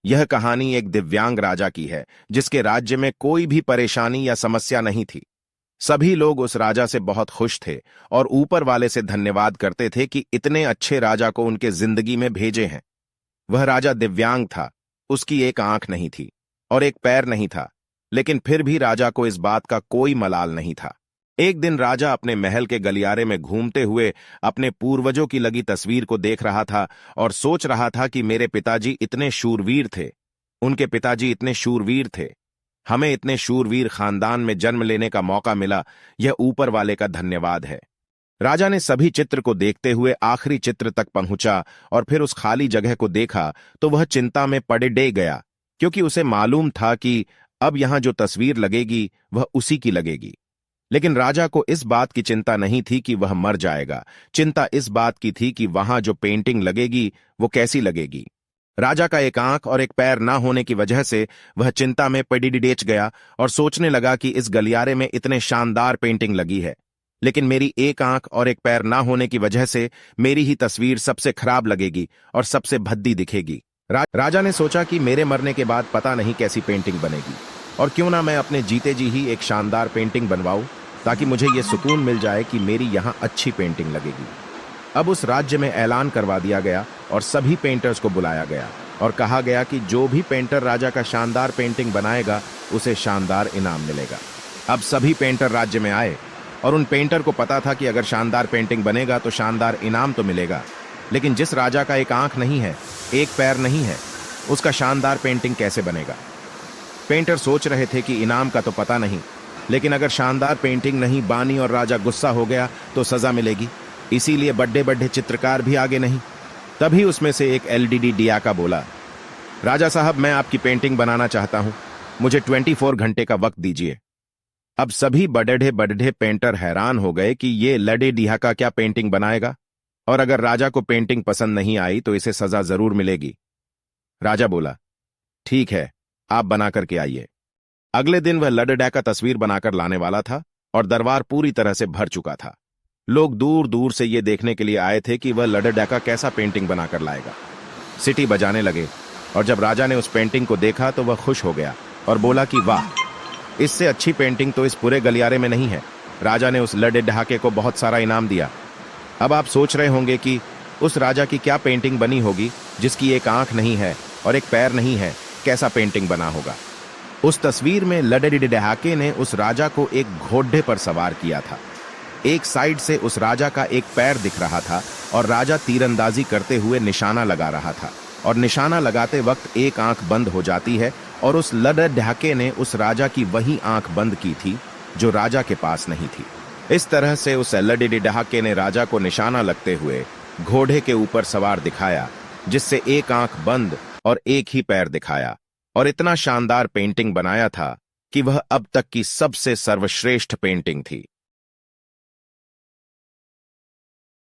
यह कहानी एक दिव्यांग राजा की है जिसके राज्य में कोई भी परेशानी या समस्या नहीं थी। सभी लोग उस राजा से बहुत खुश थे और ऊपर वाले से धन्यवाद करते थे कि इतने अच्छे राजा को उनके जिंदगी में भेजे हैं। वह राजा दिव्यांग था, उसकी एक आंख नहीं थी और एक पैर नहीं था, लेकिन फिर भी राजा को इस बात का कोई मलाल नहीं था। एक दिन राजा अपने महल के गलियारे में घूमते हुए अपने पूर्वजों की लगी तस्वीर को देख रहा था और सोच रहा था कि मेरे पिताजी इतने शूरवीर थे, उनके पिताजी इतने शूरवीर थे, हमें इतने शूरवीर खानदान में जन्म लेने का मौका मिला, यह ऊपर वाले का धन्यवाद है। राजा ने सभी चित्र को देखते हुए आखिरी चित्र तक पहुंचा और फिर उस खाली जगह को देखा तो वह चिंता में पड़े डे गया, क्योंकि उसे मालूम था कि अब यहां जो तस्वीर लगेगी वह उसी की लगेगी। लेकिन राजा को इस बात की चिंता नहीं थी कि वह मर जाएगा, चिंता इस बात की थी कि वहां जो पेंटिंग लगेगी वो कैसी लगेगी। राजा का एक आंख और एक पैर ना होने की वजह से वह चिंता में पड़ीडेच गया और सोचने लगा कि इस गलियारे में इतने शानदार पेंटिंग लगी है, लेकिन मेरी एक आंख और एक पैर ना होने की वजह से मेरी ही तस्वीर सबसे खराब लगेगी और सबसे भद्दी दिखेगी। राजा ने सोचा कि मेरे मरने के बाद पता नहीं कैसी पेंटिंग बनेगी, और क्यों ना मैं अपने जीते जी ही एक शानदार पेंटिंग बनवाऊं, ताकि मुझे यह सुकून मिल जाए कि मेरी यहां अच्छी पेंटिंग लगेगी। अब उस राज्य में ऐलान करवा दिया गया और सभी पेंटर्स को बुलाया गया और कहा गया कि जो भी पेंटर राजा का शानदार पेंटिंग बनाएगा उसे शानदार इनाम मिलेगा। अब सभी पेंटर राज्य में आए और उन पेंटर को पता था कि अगर शानदार पेंटिंग बनेगा तो शानदार इनाम तो मिलेगा, लेकिन जिस राजा का एक आंख नहीं है, एक पैर नहीं है, उसका शानदार पेंटिंग कैसे बनेगा। पेंटर सोच रहे थे कि इनाम का तो पता नहीं, लेकिन अगर शानदार पेंटिंग नहीं बानी और राजा गुस्सा हो गया तो सजा मिलेगी, इसीलिए बड़े बड़े चित्रकार भी आगे नहीं। तभी उसमें से एक एलडीडी डियाका बोला, राजा साहब, मैं आपकी पेंटिंग बनाना चाहता हूं, मुझे 24 घंटे का वक्त दीजिए। अब सभी बड़े पेंटर हैरान हो गए कि ये लडे डियाका क्या पेंटिंग बनाएगा, और अगर राजा को पेंटिंग पसंद नहीं आई तो इसे सजा जरूर मिलेगी। राजा बोला, ठीक है, आप बना करके आइए। अगले दिन वह लडडा का तस्वीर बनाकर लाने वाला था और दरबार पूरी तरह से भर चुका था। लोग दूर दूर से ये देखने के लिए आए थे कि वह लडडा का कैसा पेंटिंग बनाकर लाएगा। सिटी बजाने लगे और जब राजा ने उस पेंटिंग को देखा तो वह खुश हो गया और बोला कि वाह, इससे अच्छी पेंटिंग तो इस पूरे गलियारे में नहीं है। राजा ने उस लडे ढाके को बहुत सारा इनाम दिया। अब आप सोच रहे होंगे कि उस राजा की क्या पेंटिंग बनी होगी जिसकी एक आंख नहीं है और एक पैर नहीं है, कैसा पेंटिंग बना होगा। उस तस्वीर में लडे ढाके ने उस राजा को एक घोड़े पर सवार किया था। एक साइड से उस राजा का एक पैर दिख रहा था और राजा तीरंदाजी करते हुए निशाना लगा रहा था, और निशाना लगाते वक्त एक आंख बंद हो जाती है और उस लडे ढाके ने उस राजा की वही आंख बंद की थी जो राजा के पास नहीं थी। इस तरह से उस लडे ढाके ने राजा को निशाना लगते हुए घोड़े के ऊपर सवार दिखाया, जिससे एक आंख बंद और एक ही पैर दिखाया, और इतना शानदार पेंटिंग बनाया था कि वह अब तक की सबसे सर्वश्रेष्ठ पेंटिंग थी।